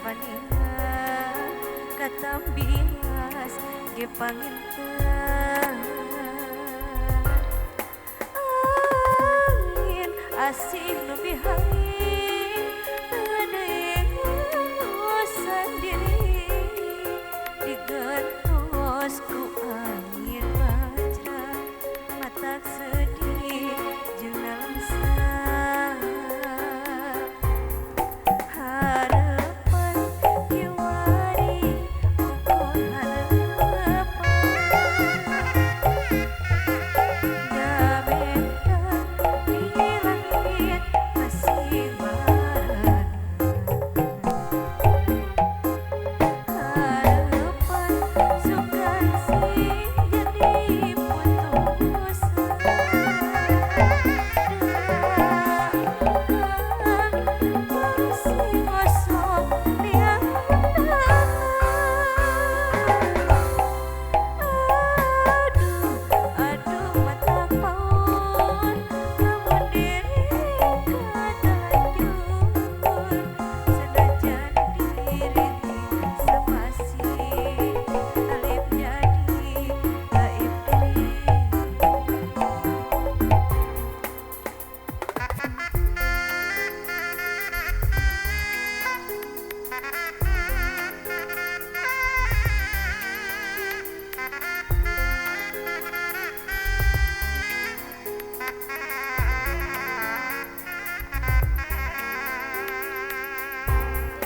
paningan katambias ge panginten angin asih nu bihaing teudeung sendiri digentos ku angin bajra matak sedih jeung nalengsa harapan kiwari ukur harapan gabenda di langit masih barana harapan sugan sih jadi putusan masih ngosok liangan aduh mata paun namun diri katajur senajan diri sapasi alif jadi gaib diri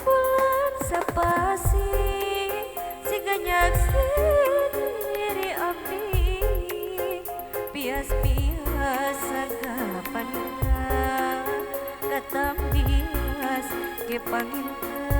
bulan sapasi si ganyak sendiri abdi bias-bias sagala paningan katambias ge panginten